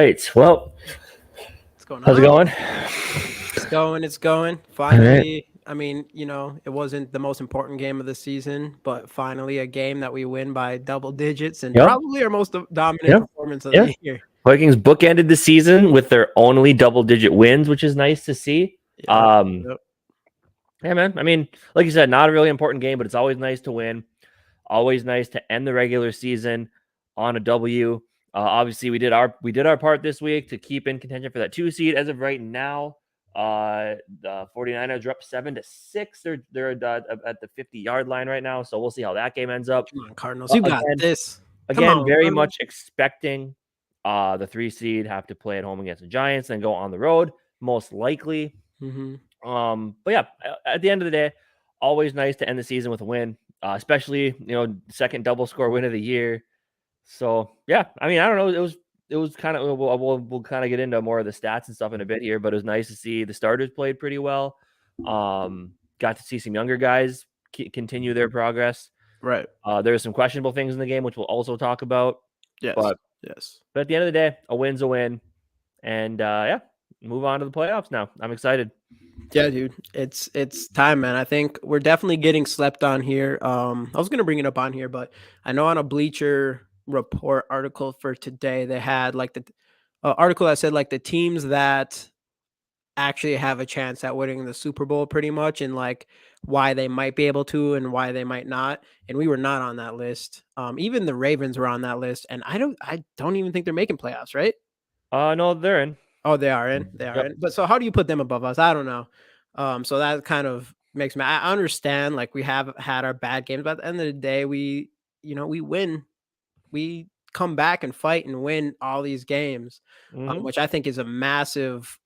right. Well, What's going how's it on? going? It's going. All right. Finally, I mean, it wasn't the most important game of the season, but finally a game that we win by double digits and Yep. probably our most dominant Yep. performance of Yeah. the year. Vikings bookended the season with their only double-digit wins, which is nice to see. Yep. Um, Yep. yeah, man. I mean, like you said, not a really important game, but it's always nice to win. Always nice to end the regular season on a W. Obviously, we did our part this week to keep in contention for that 2 seed. As of right now, the 49ers are up 7-6. They're at the 50-yard line right now, so we'll see how that game ends up. Come on, Cardinals. You got Again, this. Come again, on, very Cardinals. much expecting the 3 seed have to play at home against the Giants and go on the road, most likely. Mm-hmm. But yeah, at the end of the day, always nice to end the season with a win, especially second double score win of the year. So yeah, I mean, I don't know, it was kind of we'll kind of get into more of the stats and stuff in a bit here, but it was nice to see the starters played pretty well. Got to see some younger guys continue their progress. Right. There are some questionable things in the game, which we'll also talk about. Yes. But Yes. but at the end of the day, a win's a win, and yeah, move on to the playoffs now. I'm excited. Yeah, dude. It's time, man. I think we're definitely getting slept on here. I was gonna bring it up on here, but I know on a Bleacher Report article for today, they had like the article that said like the teams that actually have a chance at winning the Super Bowl pretty much and like why they might be able to and why they might not. And we were not on that list. Even the Ravens were on that list, and I don't even think they're making playoffs, right? No, they're in. Oh, they are in. They are Yep. in. But so how do you put them above us? I don't know. So that kind of makes me I understand like we have had our bad games, but at the end of the day, we win. We come back and fight and win all these games, Hmm. which I think is a massive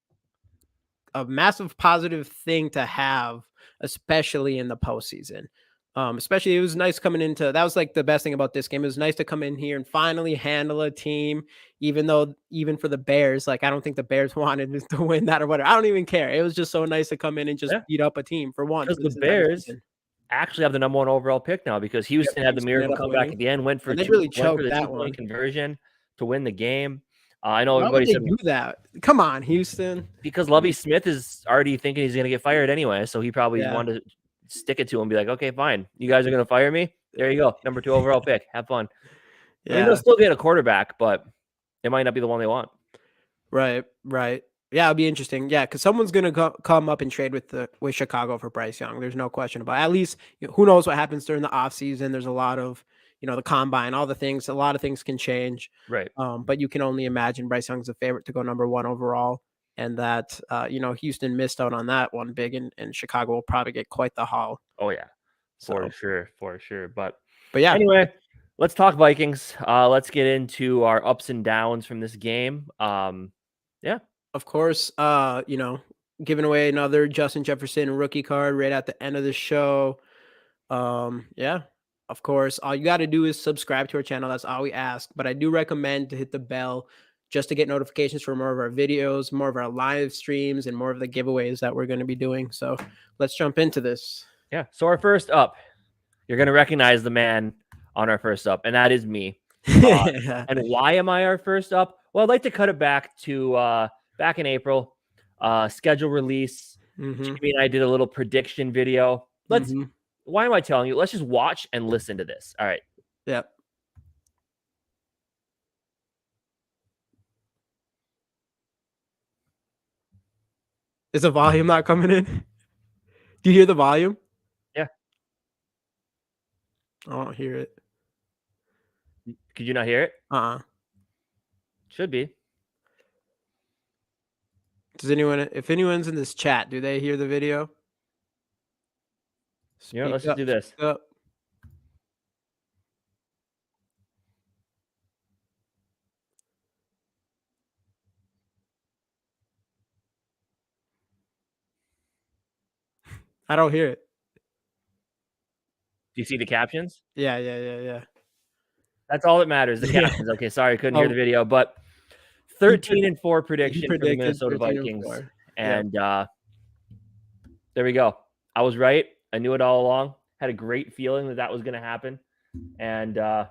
positive thing to have, especially in the postseason. Especially it was nice coming into that was like the best thing about this game. It was nice to come in here and finally handle a team, even though even for the Bears, like I don't think the Bears wanted to win that or whatever. I don't even care. It was just so nice to come in and just Yeah, beat up a team for once because the this entire Bears season. actually have the number one overall pick now because Yep, Houston had the Houston ended miracle up comeback winning, at the end, and they really went for choked the that 2 point one. conversion to win the game. I know Why would everybody they said do that? Come on, Houston. because Lovie Smith is already thinking he's going to get fired anyway, so he probably Yeah, wanted to stick it to him and be like, okay, fine, you guys are going to fire me. There you go, number 2 overall pick. Have fun. I mean, they'll yeah. still get a quarterback, but it might not be the one they want. Right, right. Yeah, it'll be interesting. Yeah, because someone's gonna come up and trade with Chicago for Bryce Young. There's no question about it. At least who knows what happens during the offseason. There's a lot of the combine, all the things. A lot of things can change. Right. But you can only imagine Bryce Young's a favorite to go number one overall, and that Houston missed out on that one big, and Chicago will probably get quite the haul. Oh yeah, for So, sure, for sure. But but yeah, anyway, let's talk Vikings. Let's get into our ups and downs from this game. Yeah. of course, giving away another Justin Jefferson rookie card right at the end of the show. Yeah, of course. All you got to do is subscribe to our channel. That's all we ask. But I do recommend to hit the bell just to get notifications for more of our videos, more of our live streams, and more of the giveaways that we're going to be doing. So let's jump into this. Yeah. So our first up, you're gonna recognize the man on our first up, and that is me. And why am I our first up? Well, I'd like to cut it back to back in April, schedule release. hmm Jimmy and I did a little prediction video. hmm Why am I telling you? Let's just watch and listen to this. All right. Yep. Is the volume not coming in? Do you hear the volume? Yeah. I don't hear it. Could you not hear it? Should be. If anyone's in this chat, do they hear the video? Let's just do this. Speak up. I don't hear it. Do you see the captions? Yeah. That's all that matters. The Yeah. captions. Okay, sorry, I couldn't hear the video, but 13-4 prediction for the predicted Minnesota 13 and Vikings. 4. And there we go. I was right. I knew it all along. Had a great feeling that was going to happen. And yeah,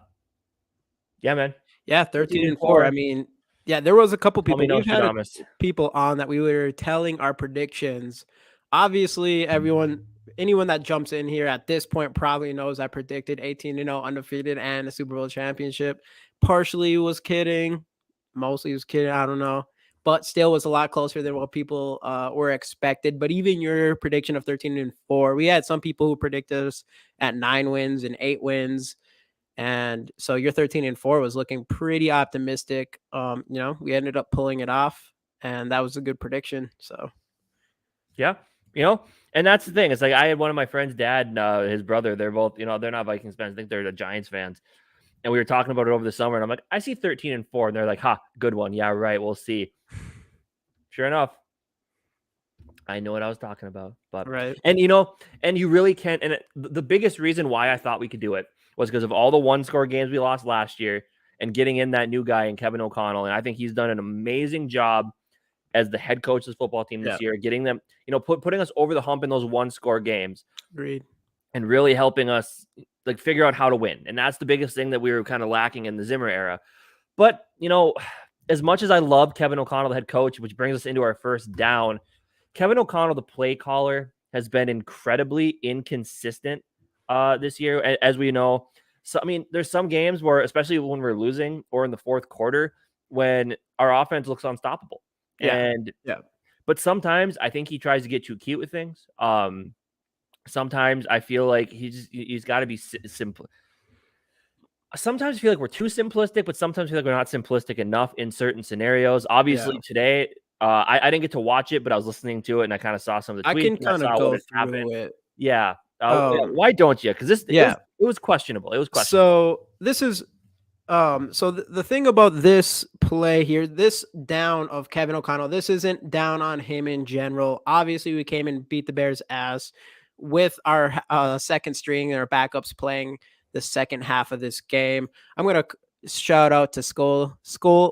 man. Yeah, 13 and 4. I mean, Yeah, there was a couple Call me people. We've had a Nostradamus. people on that we were telling our predictions. Obviously, anyone that jumps in here at this point probably knows I predicted 18-0 undefeated and a Super Bowl championship. Partially was kidding, mostly was kidding. I don't know, but still was a lot closer than what people were expected. But even your prediction of 13-4, we had some people who predicted us at 9 wins and 8 wins. And so your 13-4 was looking pretty optimistic. We ended up pulling it off, and that was a good prediction. So Yeah, and that's the thing. It's like I had one of my friend's dad and his brother. They're both, they're not Vikings fans. I think they're the Giants fans. And we were talking about it over the summer, and I'm like, I see 13-4, and they're like, "Ha, good one. Yeah, right. We'll see." Sure enough, I know what I was talking about. But right, and and you really can't. And the biggest reason why I thought we could do it was because of all the one-score games we lost last year, and getting in that new guy in Kevin O'Connell. And I think he's done an amazing job as the head coach of this football team yeah, this year, getting them, putting us over the hump in those one-score games, agreed, and really helping us like figure out how to win. And that's the biggest thing that we were kind of lacking in the Zimmer era. But as much as I love Kevin O'Connell, the head coach, which brings us into our first down, Kevin O'Connell, the play caller, has been incredibly inconsistent this year, as we know. So, I mean, there's some games where, especially when we're losing or in the fourth quarter, when our offense looks unstoppable. yeah, And yeah, but sometimes I think he tries to get too cute with things. Sometimes I feel like he's got to be simple. Sometimes I feel like we're too simplistic, but sometimes I feel like we're not simplistic enough in certain scenarios. yeah. Obviously, today I didn't get to watch it, but I was listening to it and I kind of saw some of the I tweets can and I kind of saw what go had happened. through it. Yeah. Yeah, Um, why don't you? Because yeah. it was questionable. It was questionable. So this is so the thing about this play here, this down of Kevin O'Connell, this isn't down on him in general. Obviously, we came and beat the Bears' ass with our second string and our backups playing the second half of this game. I'm gonna shout out to Skull.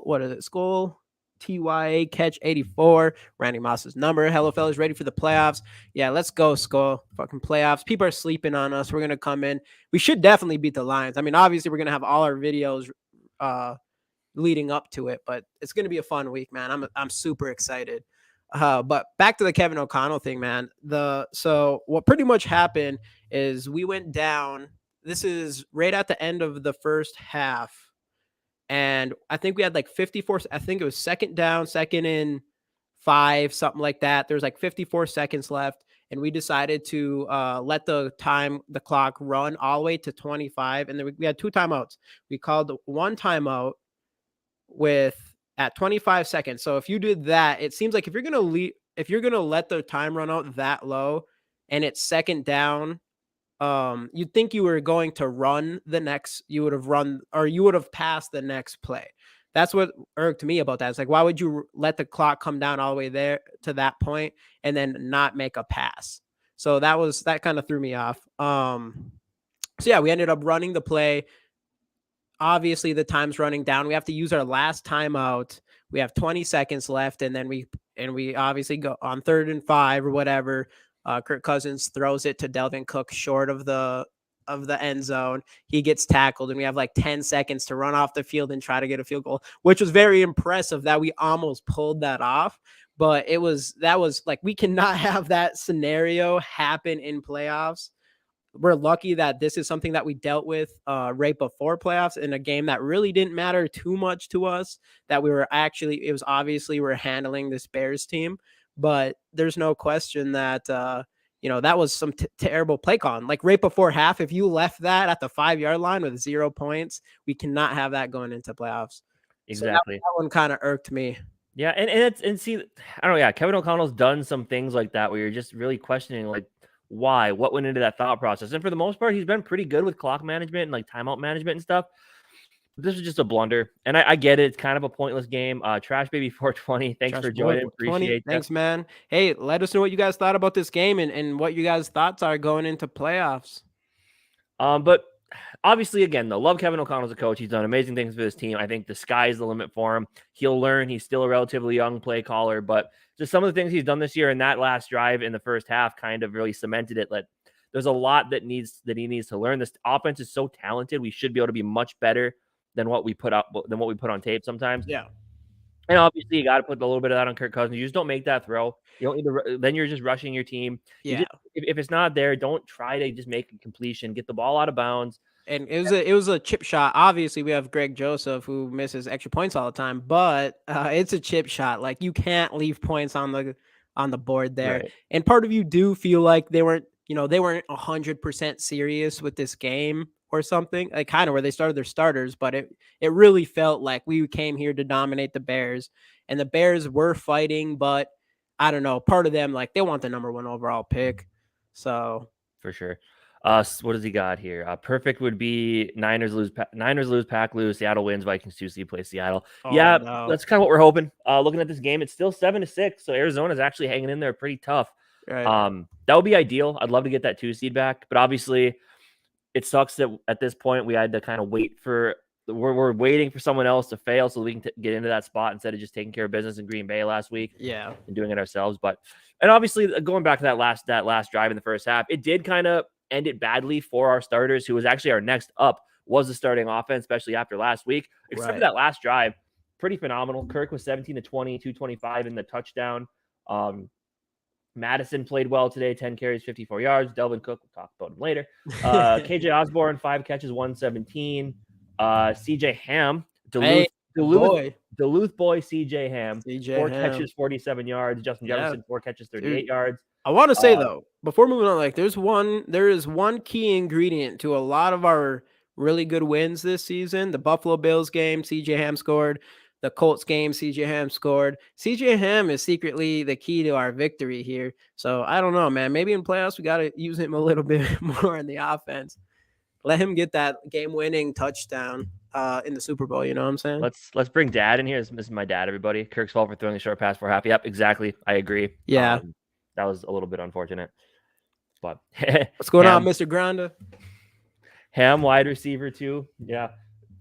What is it? Skull TYA catch 84. Randy Moss's number. Hello, fellas, ready for the playoffs? Yeah, let's go, Skull. Fucking playoffs. People are sleeping on us. We're gonna come in. We should definitely beat the Lions. I mean, obviously, we're gonna have all our videos leading up to it, but it's gonna be a fun week, man. I'm super excited. But back to the Kevin O'Connell thing, man. So what pretty much happened is we went down. This is right at the end of the first half. And I think we had like 54. I think it was second down, second in 5, something like that. There's like 54 seconds left. And we decided to let the clock run all the way to 25. And then we had 2 timeouts. We called 1 timeout with at 25 seconds. So if you did that, it seems like if you're gonna let the time run out that low and it's second down, you'd think you were going to run the next, you would have run or you would have passed the next play. That's what irked me about that. It's like, why would you let the clock come down all the way there to that point and then not make a pass? So that kind of threw me off. So yeah, we ended up running the play. Obviously, the time's running down. We have to use our last timeout. We have 20 seconds left, and then we obviously go on 3rd and 5 or whatever. Kirk Cousins throws it to Delvin Cook short of the end zone. He gets tackled, and we have like 10 seconds to run off the field and try to get a field goal, which was very impressive that we almost pulled that off. But that was like, we cannot have that scenario happen in playoffs. We're lucky that this is something that we dealt with right before playoffs in a game that really didn't matter too much to us, that it was obviously we're handling this Bears team, but there's no question that, that was some terrible play calling. Like right before half, if you left that at the 5-yard line with 0 points, we cannot have that going into playoffs. So Exactly. that one kind of irked me. Yeah, and see, I don't know. Yeah, Kevin O'Connell's done some things like that where you're just really questioning, like, why, what went into that thought process. And for the most part, he's been pretty good with clock management and like timeout management and stuff. This was just a blunder, and I get it. It's kind of a pointless game. Trash Baby 420, thanks Josh for Boyd, joining. 20. Appreciate that. Thanks, man. Hey, let us know what you guys thought about this game and what you guys' thoughts are going into playoffs. But obviously, again, though, love Kevin O'Connell as a coach. He's done amazing things for this team. I think the sky's the limit for him. He'll learn. He's still a relatively young play caller, but just some of the things he's done this year, and that last drive in the first half kind of really cemented it. There's a lot that he needs to learn. This offense is so talented. We should be able to be much better than what we put on tape sometimes. Yeah. And obviously, you got to put a little bit of that on Kirk Cousins. You just don't make that throw. You don't need to. Then you're just rushing your team. You Yeah. just if it's not there, don't try to just make a completion. Get the ball out of bounds. And it was a chip shot. Obviously, we have Greg Joseph who misses extra points all the time, but it's a chip shot. Like you can't leave points on the board there. Right, And part of you do feel like they weren't 100% serious with this game or something. Like kind of where they started their starters, but it really felt like we came here to dominate the Bears, and the Bears were fighting, but I don't know. Part of them like they want the number 1 overall pick, so. for sure. What does he got here? Perfect would be Niners lose, Pack lose, Seattle wins, Vikings 2 seed play Seattle. Oh Yeah, no. that's kind of what we're hoping. Looking at this game, it's still 7-6, so Arizona's actually hanging in there pretty tough. Right. That would be ideal. I'd love to get that 2 seed back, but obviously, it sucks that at this point we had to kind of wait for. We're waiting for someone else to fail so we can get into that spot instead of just taking care of business in Green Bay last week Yeah. and doing it ourselves. And obviously going back to that last drive in the first half, it did kind of end it badly for our starters, who was actually our next up was the starting offense, especially after last week. Except for Right. that last drive, pretty phenomenal. Kirk was 17-20, 225 in the touchdown. Madison played well today, 10 carries, 54 yards. Delvin Cook, we'll talk about him later. KJ Osborne, 5 catches, 117. CJ Ham, Hey, boy. Duluth boy CJ Ham, CJ 4 Ham. catches, 47 yards. Justin Yeah. Jefferson, 4 catches, 38 Dude. yards. I want to say though, before moving on, like there is one key ingredient to a lot of our really good wins this season. The Buffalo Bills game, CJ Ham scored. The Colts game, CJ Ham scored. CJ Ham is secretly the key to our victory here. So I don't know, man. Maybe in playoffs we got to use him a little bit more in the offense. Let him get that game-winning touchdown in the Super Bowl. You know what I'm saying? Let's bring Dad in here. This is my dad, everybody. Kirk's fault for throwing the short pass for half. Yep, exactly. I agree. Yeah. That was a little bit unfortunate. But What's going on, Mr. Granda? Ham, wide receiver too. Yeah,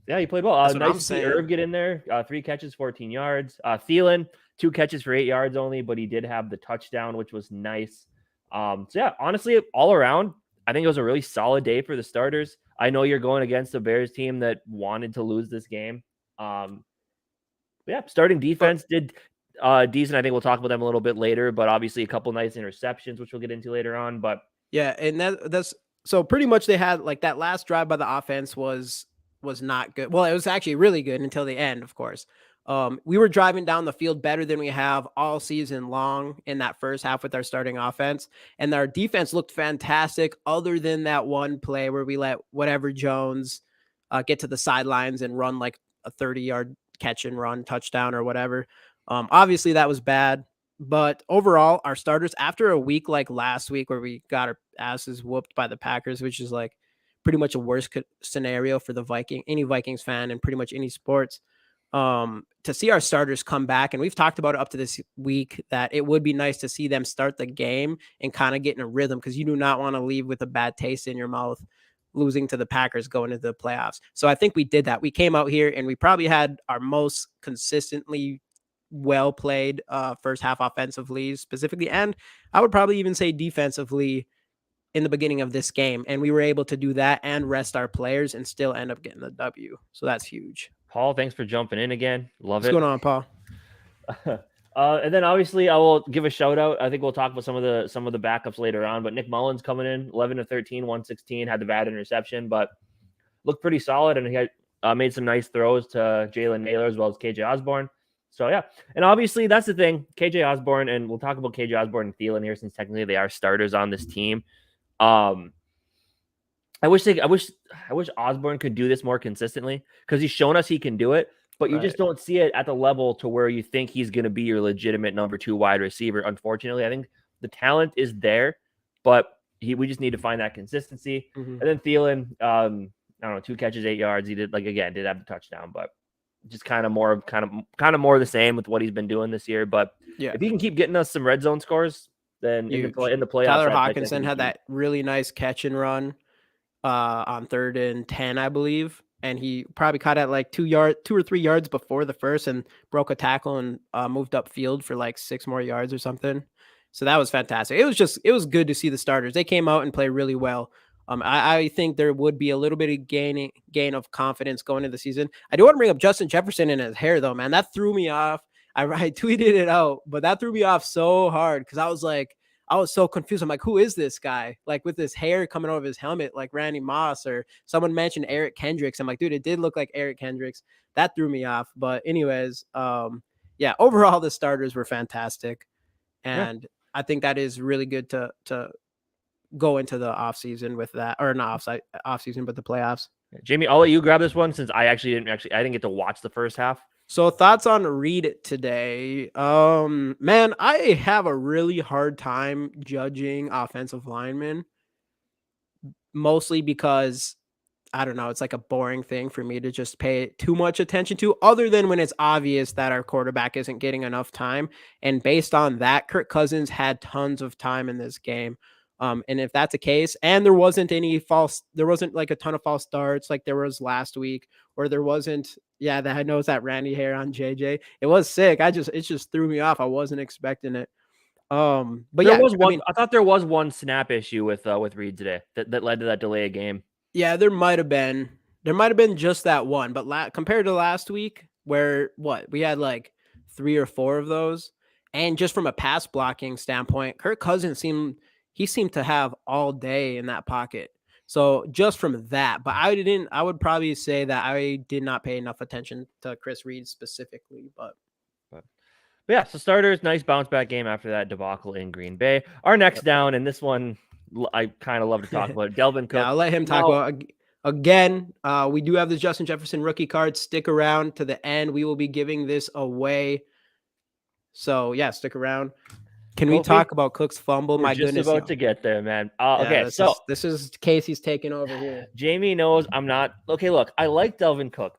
he played well. That's what Nice I'm to see saying. Irv get in there. 3 catches, 14 yards. Thielen, 2 catches for 8 yards only, but he did have the touchdown, which was nice. So yeah, honestly, all around, I think it was a really solid day for the starters. I know you're going against a Bears team that wanted to lose this game. Yeah, starting defense did decent. I think we'll talk about them a little bit later, but obviously a couple nice interceptions, which we'll get into later on. But yeah, and that's so pretty much they had like that last drive by the offense was not good. Well, it was actually really good until the end, of course. We were driving down the field better than we have all season long in that first half with our starting offense. And our defense looked fantastic, other than that one play where we let whatever Jones get to the sidelines and run like a 30-yard catch and run touchdown or whatever. Obviously, that was bad. But overall, our starters, after a week like last week where we got our asses whooped by the Packers, which is like pretty much a worst scenario for any Vikings fan in pretty much any sports, to see our starters come back, and we've talked about it up to this week that it would be nice to see them start the game and kind of get in a rhythm, because you do not want to leave with a bad taste in your mouth losing to the Packers going into the playoffs. So I think we did that. We came out here and we probably had our most consistently well played first half offensively specifically, and I would probably even say defensively in the beginning of this game, and we were able to do that and rest our players and still end up getting the W. So that's huge. Paul, thanks for jumping in again. Love What's going on, Paul? And then obviously I will give a shout out. I think we'll talk about some of the backups later on, but Nick Mullins coming in 11-13, 116, had the bad interception, but looked pretty solid, and he had made some nice throws to Jalen Naylor as well as KJ Osborne. So yeah, and obviously that's the thing, KJ Osborne, and we'll talk about KJ Osborne and Thielen here since technically they are starters on this team. I wish Osborne could do this more consistently, because he's shown us he can do it, but you just don't see it at the level to where you think he's going to be your legitimate number 2 wide receiver. Unfortunately, I think the talent is there, but we just need to find that consistency. Mm-hmm. And then Thielen, I don't know, 2 catches, 8 yards. He did have the touchdown, but just kind of more of the same with what he's been doing this year. But yeah, if he can keep getting us some red zone scores, then in the playoffs, Tyler Hawkinson had that really nice catch and run on 3rd and 10, I believe, and he probably caught at like 2 or 3 yards before the first and broke a tackle and moved upfield for like 6 more yards or something. So that was fantastic. It was good to see the starters. They came out and played really well. I think there would be a little bit of gain of confidence going into the season. I do want to bring up Justin Jefferson and his hair, though, man. That threw me off. I tweeted it out, but that threw me off so hard because I was so confused. I'm like, who is this guy? Like with his hair coming over his helmet, like Randy Moss, or someone mentioned Eric Kendricks. I'm like, dude, it did look like Eric Kendricks. That threw me off. But anyways, yeah, overall the starters were fantastic. Yeah. And I think that is really good to go into the offseason with that, or not offseason, but the playoffs. Jamie, I'll let you grab this one since I didn't get to watch the first half. So thoughts on Reed today? Man, I have a really hard time judging offensive linemen, mostly because I don't know, it's like a boring thing for me to just pay too much attention to, other than when it's obvious that our quarterback isn't getting enough time. And based on that, Kirk Cousins had tons of time in this game. And if that's the case, and there wasn't like a ton of false starts like there was last week, or there wasn't, yeah, that I know it's that Randy hair on JJ. It was sick. It just threw me off. I wasn't expecting it. But There yeah, was I one. mean, I thought there was one snap issue with Reed today that led to that delay of game. yeah, there might have been. There might have been just that one, but compared to last week, where we had like 3 or 4 of those, and just from a pass blocking standpoint, Kirk Cousins seemed to have all day in that pocket. So just from that, but I would probably say that I did not pay enough attention to Chris Reed specifically, but yeah, so starters, nice bounce back game after that debacle in Green Bay. Our next down, and this one I kind of love to talk about, Delvin Cook. Yeah, I'll let him talk about again. We do have the Justin Jefferson rookie card. Stick around to the end. We will be giving this away. So yeah, stick around. Can we talk about Cook's fumble? We're My just goodness, about to get there, man. yeah, Okay, so this is Casey's taking over here. Jamie knows I'm not okay. Look, I like Delvin Cook,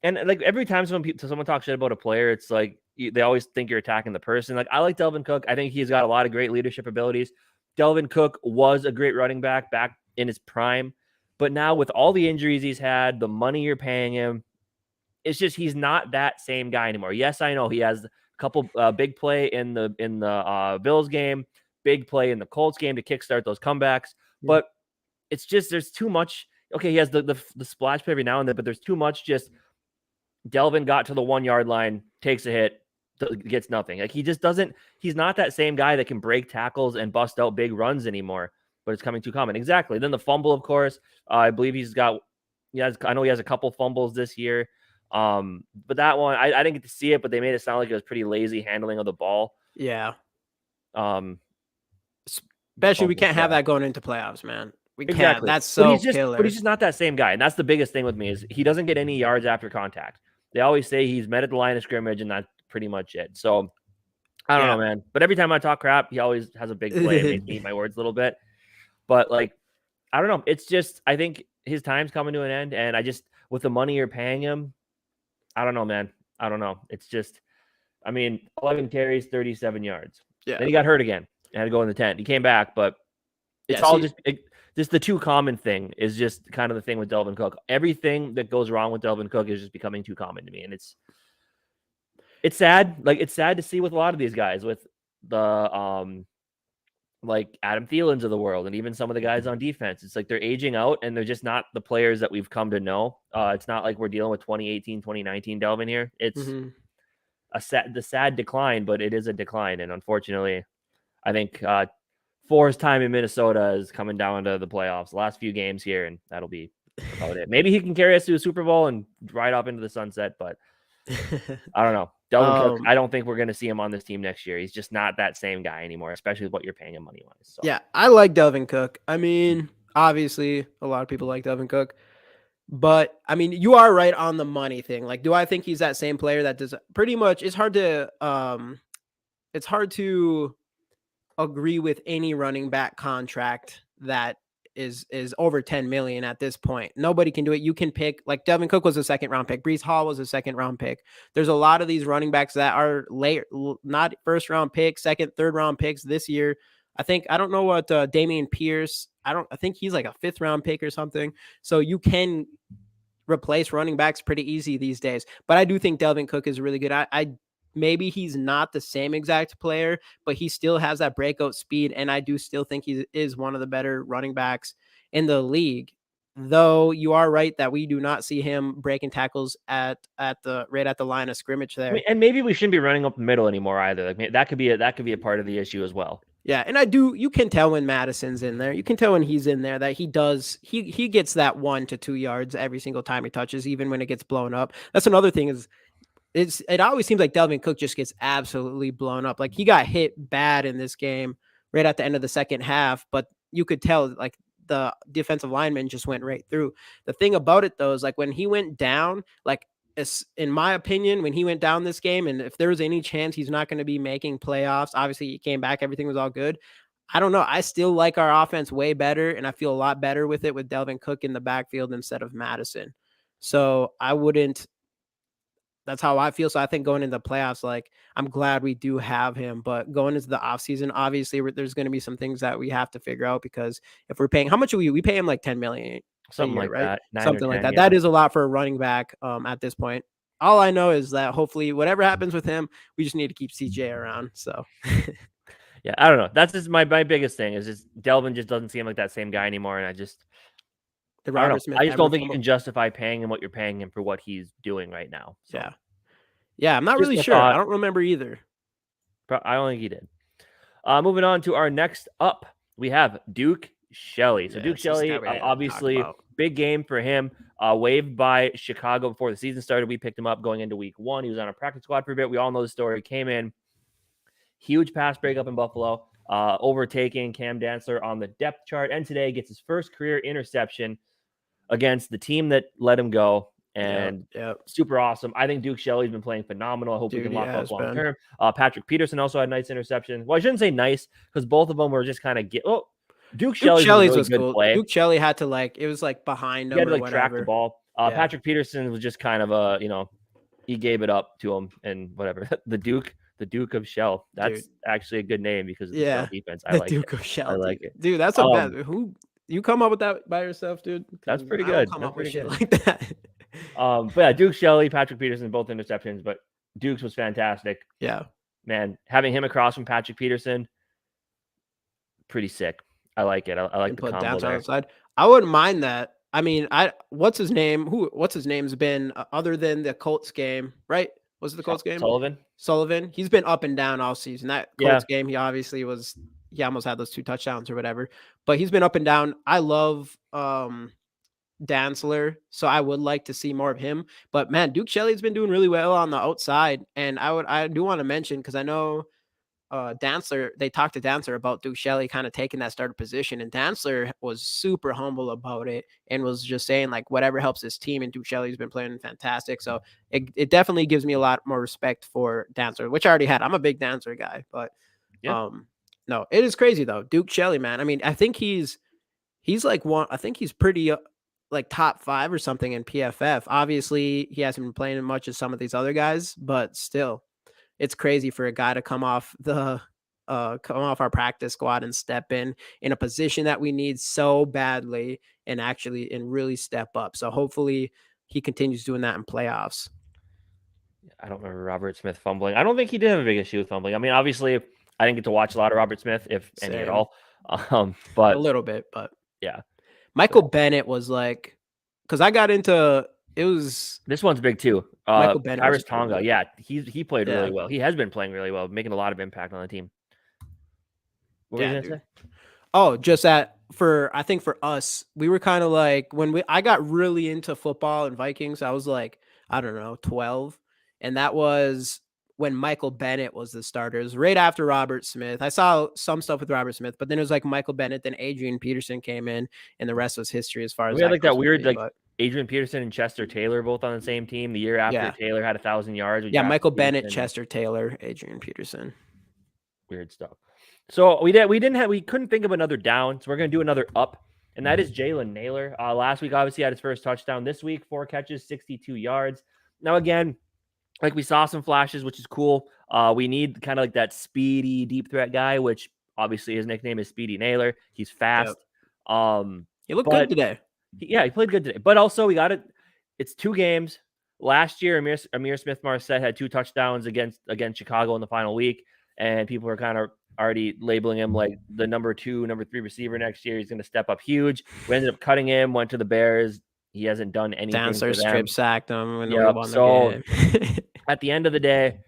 and like every time someone talks shit about a player, it's like they always think you're attacking the person. Like I like Delvin Cook. I think he's got a lot of great leadership abilities. Delvin Cook was a great running back in his prime, but now with all the injuries he's had, the money you're paying him, it's just he's not that same guy anymore. Yes, I know he has a couple big play in the Bills game, big play in the Colts game to kickstart those comebacks, but it's just there's too much. Okay, he has the splash play every now and then, but there's too much. Just Delvin got to the 1 yard line, takes a hit, gets nothing. Like he just doesn't. He's not that same guy that can break tackles and bust out big runs anymore. But it's coming too common. Exactly. Then the fumble, of course. I believe I know he has a couple fumbles this year. But that one, I didn't get to see it, but they made it sound like it was pretty lazy handling of the ball. Yeah. Especially we can't have that going into playoffs, man. We can't. That's so killer. But he's just not that same guy. And that's the biggest thing with me is he doesn't get any yards after contact. They always say he's met at the line of scrimmage, and that's pretty much it. So I don't know, man. But every time I talk crap, he always has a big play and makes me eat my words a little bit. But like, I don't know. It's just I think his time's coming to an end, and with the money you're paying him, I don't know, man. I don't know. It's just, 11 carries, 37 yards. Yeah. Then he got hurt again. Had to go in the tent. He came back, but it's just the too common thing is just kind of the thing with Delvin Cook. Everything that goes wrong with Delvin Cook is just becoming too common to me, and it's sad. Like it's sad to see with a lot of these guys, with the like Adam Thielens of the world, and even some of the guys on defense. It's like they're aging out, and they're just not the players that we've come to know. It's not like we're dealing with 2018, 2019 Delvin here. It's the sad decline, but it is a decline, and unfortunately, I think for his time in Minnesota is coming down to the playoffs, the last few games here, and that'll be about it. Maybe he can carry us to a Super Bowl and ride off into the sunset, but I don't know. Delvin Cook, I don't think we're going to see him on this team next year. He's just not that same guy anymore, especially with what you're paying him money-wise. So. Yeah, I like Delvin Cook. Obviously, a lot of people like Delvin Cook. But, you are right on the money thing. Like, do I think he's that same player that does pretty much – it's hard to agree with any running back contract that is over 10 million at this point. Nobody can do it. You can pick, like Delvin Cook was a second round pick. Breece Hall was a second round pick. There's a lot of these running backs that are late, not first round picks, second, third round picks this year. I don't know what Damian Pierce, I think he's like a 5th round pick or something. So you can replace running backs pretty easy these days. But I do think Delvin Cook is really good. Maybe he's not the same exact player, but he still has that breakout speed. And I do still think he is one of the better running backs in the league. Though you are right that we do not see him breaking tackles at the right at the line of scrimmage there. And maybe we shouldn't be running up the middle anymore either. Like that could be a part of the issue as well. Yeah, and you can tell when Madison's in there. You can tell when he's in there that he gets that 1 to 2 yards every single time he touches, even when it gets blown up. That's another thing is it always seems like Delvin Cook just gets absolutely blown up. Like he got hit bad in this game right at the end of the second half, but you could tell like the defensive lineman just went right through. The thing about it though is like when he went down, like in my opinion, when he went down this game, and if there was any chance he's not going to be making playoffs, obviously he came back, everything was all good. I don't know. I still like our offense way better, and I feel a lot better with it with Delvin Cook in the backfield instead of Madison. So I wouldn't that's how I feel. So I think going into the playoffs, like I'm glad we do have him, but going into the offseason, obviously there's going to be some things that we have to figure out because if we're paying, how much are we pay him like 10 million a Something year, like right? that. 9 Something or like 10, that. yeah. That is a lot for a running back at this point. All I know is that hopefully whatever happens with him, we just need to keep CJ around. So Yeah, I don't know. That's just my biggest thing is just Delvin just doesn't seem like that same guy anymore. And I don't know. Robert Smith I just don't think you fumble? can justify paying him what you're paying him for what he's doing right now. So Yeah. Yeah, I'm not just really a sure. I thought. don't remember either. I don't think he did. Moving on to our next up, we have Duke Shelley. So Yeah, Duke it's this guy Shelley, we didn't talk obviously about. big game for him. Waived by Chicago before the season started. We picked him up going into week 1. He was on a practice squad for a bit. We all know the story. Came in, huge pass breakup in Buffalo, overtaking Cam Dantzler on the depth chart, and today gets his first career interception against the team that let him go. And Yep. super awesome. I think Duke Shelley's been playing phenomenal. I hope we Dude, can he lock up has long been. term. Patrick Peterson also had nice interception. Well, I shouldn't say nice because both of them were just kind of Duke Shelley's was a really good cool. play. Duke Shelley had to it was behind He him had to or track the whatever. ball. Yeah. Patrick Peterson was just kind of he gave it up to him and whatever. the Duke of Shell. That's actually a good name because of the Shell defense. I like Duke it. of Shell. I like it. Dude, that's a bad. Who you come up with that by yourself, dude? That's pretty I don't good. come That's up with pretty shit good. like that. But yeah, Duke Shelley, Patrick Peterson, both interceptions, but Duke's was fantastic. Yeah. Man, having him across from Patrick Peterson, pretty sick. I like it. I like And the put combo down on there. the side. I wouldn't mind that. I mean, what's his name? What's his name's been other than the Colts game, right? Was it the Colts game? Sullivan. He's been up and down all season. That Colts game, he obviously he almost had those 2 touchdowns or whatever. But he's been up and down. I love Dantzler, so I would like to see more of him. But man, Duke Shelley's been doing really well on the outside. And I do want to mention because I know Dantzler, they talked to Dantzler about Duke Shelley kind of taking that starter position, and Dantzler was super humble about it and was just saying like whatever helps his team, and Duke Shelley's been playing fantastic. So it definitely gives me a lot more respect for Dantzler, which I already had. I'm a big Dantzler guy, but no, it is crazy though. Duke Shelley, man. I mean, I think he's like I think he's pretty like top 5 or something in PFF. Obviously, he hasn't been playing as much as some of these other guys, but still. It's crazy for a guy to come off our practice squad and step in a position that we need so badly and really step up. So hopefully he continues doing that in playoffs. I don't remember Robert Smith fumbling. I don't think he did have a big issue with fumbling. I mean, obviously, I didn't get to watch a lot of Robert Smith, if any at all. But a little bit, but yeah. Michael Bennett was because I got into this one's big too. Michael Bennett, Tyrus Tonga, he played really well. He has been playing really well, making a lot of impact on the team. What were you gonna say? Oh, just that I think for us, we were kind of like I got really into football and Vikings. I was like, I don't know, 12, and that was when Michael Bennett was the starter. It was right after Robert Smith. I saw some stuff with Robert Smith, but then it was like Michael Bennett, then Adrian Peterson came in, and the rest was history as far as we had like that weird Adrian Peterson and Chester Taylor both on the same team the year after Taylor had 1,000 yards. Michael Bennett, Chester Taylor, Adrian Peterson. Weird stuff. So we couldn't think of another down, so we're gonna do another up, and that is Jalen Naylor. Last week obviously had his first touchdown. This week 4 catches, 62 yards. Now again, like we saw some flashes, which is cool. We need kind of like that speedy deep threat guy, which obviously his nickname is Speedy Naylor. He's fast. He looked good today. He played good today. But also we got it. It's 2 games. Last year, Amir Smith-Marset had 2 touchdowns against Chicago in the final week, and people are kind of already labeling him like the number 2, number 3 receiver next year. He's going to step up huge. We ended up cutting him, went to the Bears. He hasn't done anything for Dancer strip them. sacked him when we Yep. won the So game. at the end of the day,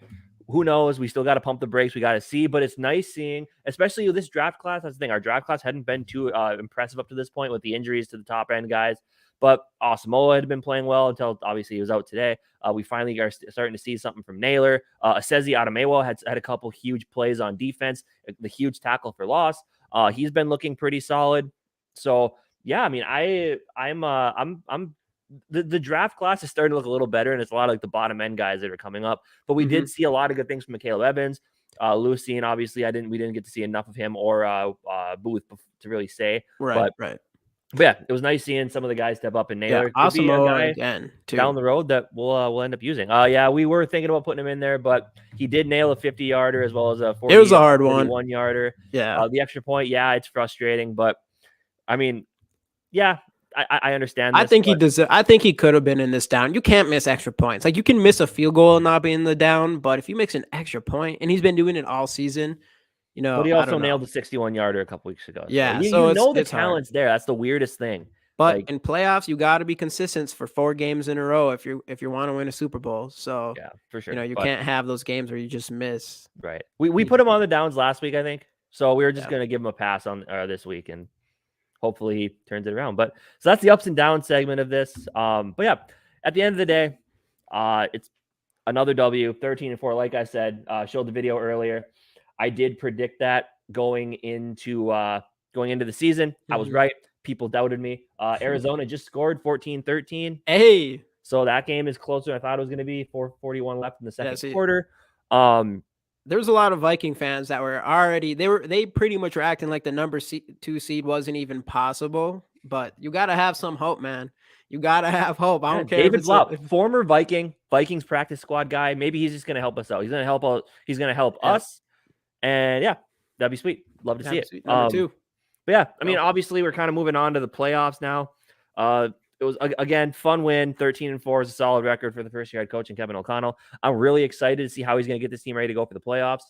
who knows? We still got to pump the brakes. We got to see, but it's nice seeing, especially with this draft class. That's the thing. Our draft class hadn't been too impressive up to this point with the injuries to the top end guys. But Asamoah had been playing well until obviously he was out today. We finally are starting to see something from Naylor. Asezi Adamewa had a couple huge plays on defense. The huge tackle for loss. He's been looking pretty solid. So yeah, I mean, I'm the draft class is starting to look a little better, and it's a lot of like the bottom end guys that are coming up. But we did see a lot of good things from Caleb Evans. Lucien, obviously, we didn't get to see enough of him or Booth to really say. Right. But yeah, it was nice seeing some of the guys step up, and Naylor could be a Asamoah guy again too. down the road that we'll end up using. Yeah, we were thinking about putting him in there, but he did nail a 50-yarder as well as a 40. It was a hard one. 41-yarder. Yeah. The extra point, yeah, it's frustrating, but I mean, yeah, I understand. I think I think he could have been in this down. You can't miss extra points. Like you can miss a field goal and not be in the down, but if you mix an extra point, and he's been doing it all season, you know. But he also nailed the 61-yarder a couple weeks ago. Yeah, so you know the talent's there. That's the weirdest thing. But in playoffs, you got to be consistent for 4 games in a row if you want to win a Super Bowl. So yeah, for sure. You know, you can't have those games where you just miss. Right. We put him on the downs last week, I think. So we were just going to give him a pass on this week, and hopefully he turns it around. But so that's the ups and downs segment of this. But yeah, at the end of the day, it's another W, 13-4. Like I said, showed the video earlier. I did predict that going into the season. I was right. People doubted me. Arizona just scored 14-13. Hey. So that game is closer than I thought it was going to be. 4:41 left in the second quarter. There was a lot of Viking fans that were already they pretty much were acting like the number 2 seed wasn't even possible. But you got to have some hope, man. You got to have hope. I don't care. David Blau, former Vikings practice squad guy. Maybe he's just going to help us out. He's going to help out. He's going to help us. And yeah, that'd be sweet. Love to see it. Number 2. But yeah, I mean, obviously we're kind of moving on to the playoffs now. It was, again, fun win. 13-4 is a solid record for the first-year head coach and Kevin O'Connell. I'm really excited to see how he's going to get this team ready to go for the playoffs.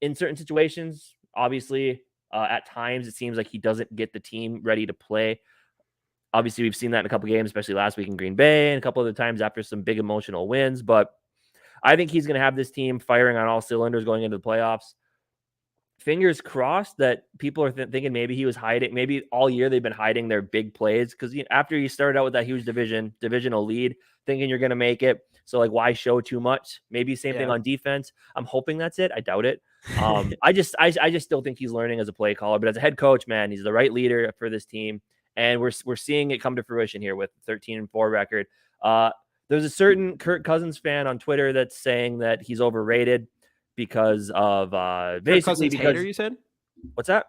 In certain situations, obviously, at times it seems like he doesn't get the team ready to play. Obviously, we've seen that in a couple games, especially last week in Green Bay and a couple other times after some big emotional wins. But I think he's going to have this team firing on all cylinders going into the playoffs. Fingers crossed that people are thinking maybe he was hiding. Maybe all year they've been hiding their big plays because after you started out with that huge divisional lead, thinking you're going to make it. So like, why show too much? Maybe same thing on defense. I'm hoping that's it. I doubt it. I just still think he's learning as a play caller, but as a head coach, man, he's the right leader for this team, and we're seeing it come to fruition here with 13-4 record. There's a certain Kirk Cousins fan on Twitter that's saying that he's overrated. Because of basically because hater, you said? What's that?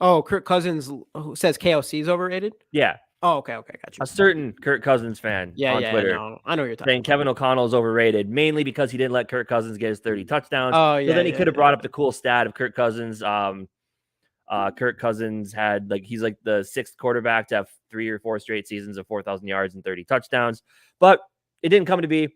Oh, Kirk Cousins who says KOC is overrated? Yeah. Oh, okay, got you. A certain Kirk Cousins fan on Twitter. No, I know what you're talking saying about. Kevin O'Connell is overrated, mainly because he didn't let Kirk Cousins get his 30 touchdowns. Oh, yeah. So then he could have brought up the cool stat of Kirk Cousins. Kirk Cousins had he's like the 6th quarterback to have 3 or 4 straight seasons of 4,000 yards and 30 touchdowns. But it didn't come to be.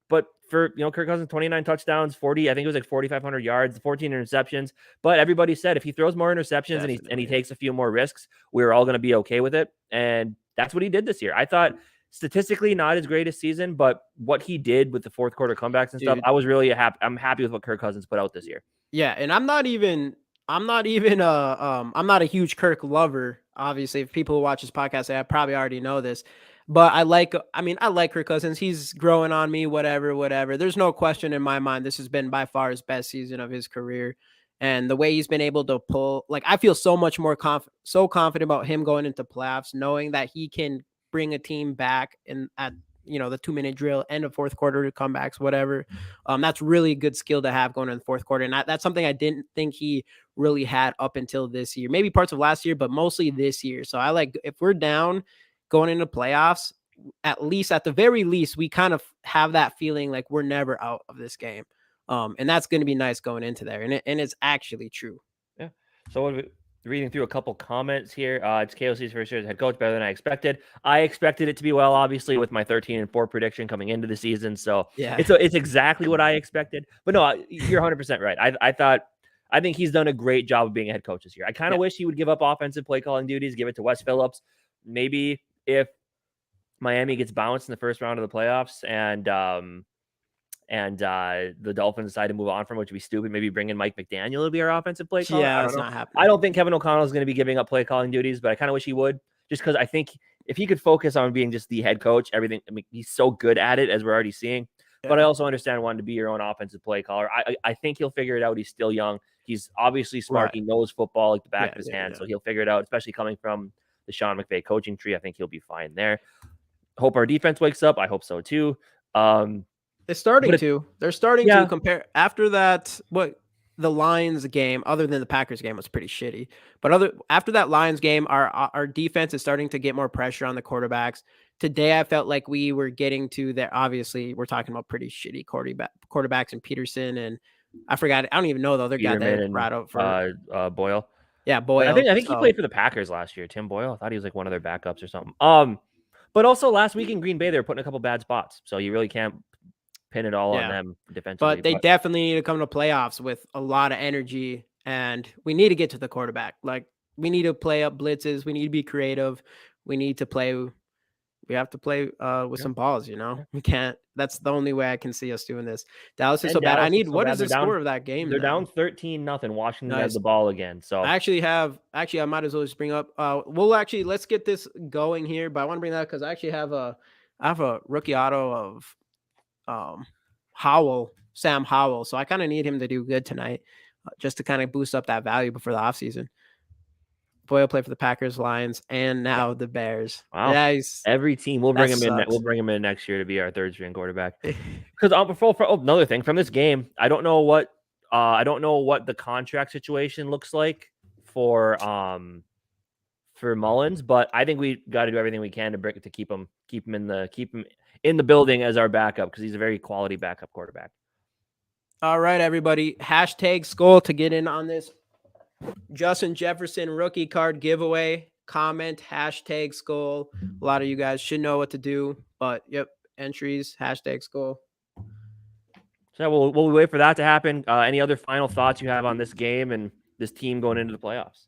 But for, Kirk Cousins, 29 touchdowns, 40, I think it was like 4,500 yards, 14 interceptions. But everybody said if he throws more interceptions and he takes a few more risks, we're all going to be okay with it. And that's what he did this year. I thought statistically not his greatest season, but what he did with the fourth quarter comebacks and stuff, I was really happy. I'm happy with what Kirk Cousins put out this year. Yeah, and I'm not a huge Kirk lover. Obviously, if people who watch this podcast, I probably already know this. But I like Kirk Cousins. He's growing on me, whatever. There's no question in my mind. This has been by far his best season of his career. And the way he's been able to pull, I feel so much more confident about him going into playoffs, knowing that he can bring a team back at the 2-minute drill, end of fourth quarter comebacks, whatever. That's really a good skill to have going in the fourth quarter. And that's something I didn't think he really had up until this year, maybe parts of last year, but mostly this year. So if we're down going into playoffs, at the very least, we kind of have that feeling like we're never out of this game. And that's going to be nice going into there. And it's actually true. Yeah. So reading through a couple comments here. It's KOC's first year as head coach, better than I expected. I expected it to be well, obviously, with my 13-4 prediction coming into the season. So yeah, it's exactly what I expected. But no, you're 100% right. I thought I think he's done a great job of being a head coach this year. I kind of Yeah. wish he would give up offensive play calling duties, give it to Wes Phillips. Maybe if Miami gets bounced in the first round of the playoffs and the Dolphins decide to move on from, which would be stupid. Maybe bring in Mike McDaniel to be our offensive play caller. Yeah, I don't that's know. not I happening. don't think Kevin O'Connell is going to be giving up play calling duties, but I kind of wish he would, just because I think if he could focus on being just the head coach, everything. I mean, he's so good at it, as we're already seeing. But I Yeah. also understand wanting to be your own offensive play caller. I think he'll figure it out. He's still young. He's obviously smart. Right. He knows football like the back Yeah, of his yeah, hand, yeah. so he'll figure it out. Especially coming from the Sean McVay coaching tree, I think he'll be fine there. Hope our defense wakes up. I hope so too. It's starting But to. They're starting to yeah, compare after that. What the Lions game, other than the Packers game, was pretty shitty. But after that Lions game, our defense is starting to get more pressure on the quarterbacks. Today, I felt like we were getting to there. Obviously, we're talking about pretty shitty quarterbacks and Peterson and I forgot. I don't even know the other guy Peterman that and brought out for. Boyle. Yeah, But Boyle. I think he So played for the Packers last year. Tim Boyle. I thought he was like one of their backups or something. But also last week in Green Bay, they were putting a couple bad spots, so you really can't pin it all on yeah, them defensively. but they But definitely need to come to playoffs with a lot of energy, and we need to get to the quarterback. Like we need to play up blitzes. We need to be creative. We need to play. We have to play with yeah, some balls. You know, yeah. we can't. That's the only way I can see us doing this. Dallas is And so bad. I Dallas is need. so What is bad. the score of that game They're down now? 13-0. Washington has Nice. the ball again. So I might as well just bring up. Let's get this going here. But I want to bring that because I have a rookie auto of Sam Howell. So I kind of need him to do good tonight, just to kind of boost up that value before the offseason. Boyle play for the Packers, Lions, and now the Bears. wow. Yeah, Every team we'll that bring him in. We'll sucks. bring him in next year to be our third string quarterback. Because another thing from this game, I don't know what the contract situation looks like for Mullins, but I think we got to do everything we can to keep him in the building as our backup because he's a very quality backup quarterback. All right, everybody. Hashtag Skull to get in on this Justin Jefferson rookie card giveaway. Comment hashtag Skull. A lot of you guys should know what to do, but yep, entries hashtag Skull. So we'll wait for that to happen. Any other final thoughts you have on this game and this team going into the playoffs?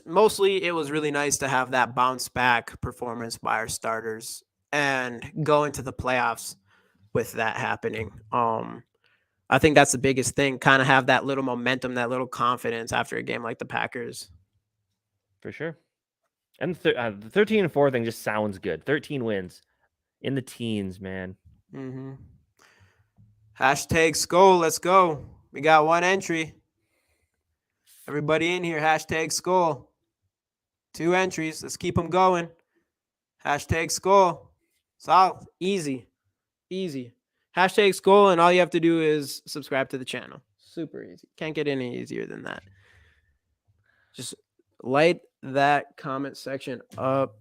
Mostly it was really nice to have that bounce back performance by our starters and go into the playoffs with that happening. I think that's the biggest thing. Kind of have that little momentum, that little confidence after a game like the Packers. For sure. And the 13-4 thing just sounds good. 13 wins in the teens, man. Mm-hmm. Hashtag Skull. Let's go. We got one entry. Everybody in here. Hashtag Skull. 2 entries. Let's keep them going. Hashtag Skull. It's all easy. Easy. Hashtag Skull, and all you have to do is subscribe to the channel. Super easy. Can't get any easier than that. Just light that comment section up.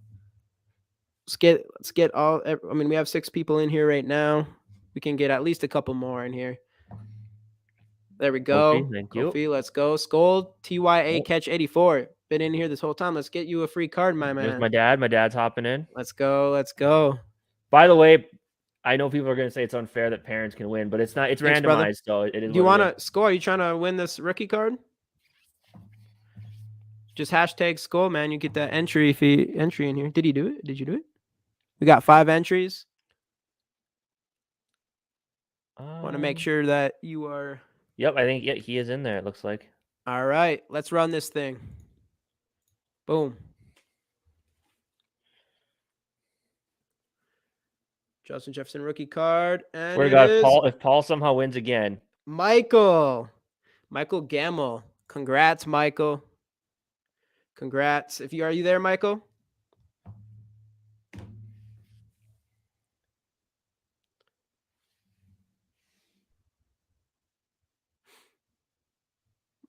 Let's get all. I mean, we have 6 people in here right now. We can get at least a couple more in here. There we go. Kofi, thank you. Kofi, let's go. Skull TYA Catch 84. Been in here this whole time. Let's get you a free card, my man. There's my dad. My dad's hopping in. Let's go. Let's go. By the way, I know people are going to say it's unfair that parents can win, but it's not. It's Thanks, randomized, brother. so it is. Do you want to Skull? Are you trying to win this rookie card? Just hashtag Skull, man. You get that entry in here. Did he do it? Did you do it? We got 5 entries. Want to make sure that you are. Yep, I think he is in there. It looks like. All right, let's run this thing. Boom. Justin Jefferson rookie card, and Swear to God, if Paul somehow wins again, Michael Gamble. Congrats, Michael. Congrats. Are you there, Michael?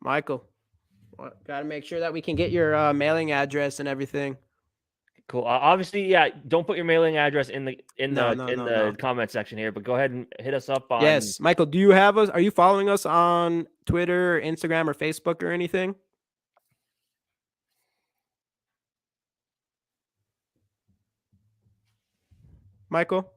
Michael, got to make sure that we can get your mailing address and everything. Cool. Obviously, yeah. Don't put your mailing address in the comment section here, but go ahead and hit us up on. Yes, Michael. Do you have us? Are you following us on Twitter, or Instagram, or Facebook, or anything? Michael.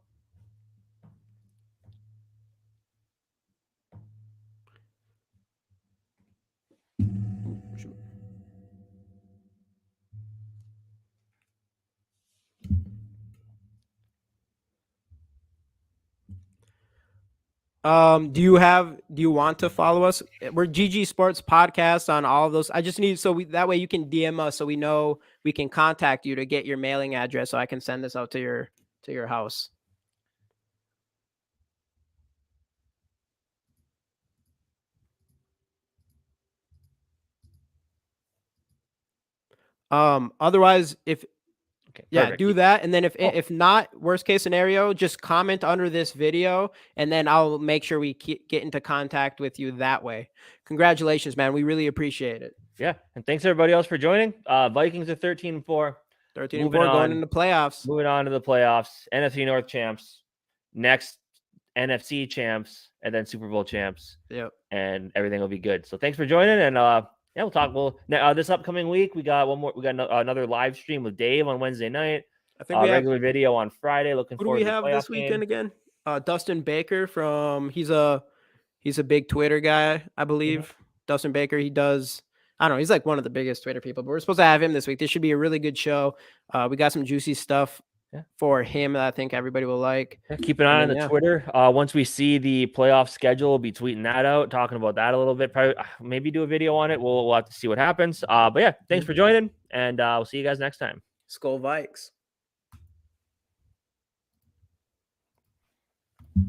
Do you want to follow us? We're GG Sports Podcast on all of those. I just need that way you can DM us so we know we can contact you to get your mailing address so I can send this out to your house. Otherwise, if Okay, yeah, perfect. do that. And then Oh, if not, worst case scenario, just comment under this video and then I'll make sure we get into contact with you that way. Congratulations, man. We really appreciate it. yeah, and thanks everybody else for joining. Vikings are 13-4. 13 and Moving 4 going on. into playoffs. Moving on to the playoffs. NFC North champs. Next NFC champs, and then Super Bowl champs. Yep. And everything will be good. So thanks for joining, and yeah, we'll talk. This upcoming week we got one more. We got another live stream with Dave on Wednesday night. I think we have Regular video on Friday. Looking who do forward we to the have playoff this weekend game. again? Dustin Baker from he's a big Twitter guy, I believe. Dustin Baker, he does I don't know, he's like one of the biggest Twitter people, but we're supposed to have him this week. This should be a really good show. We got some juicy stuff for him that I think everybody will like. Yeah, keep an eye on the Twitter. Once we see the playoff schedule, we'll be tweeting that out, talking about that a little bit. Probably, maybe do a video on it. We'll have to see what happens. But yeah, thanks for joining, and we'll see you guys next time. Skull Vikes.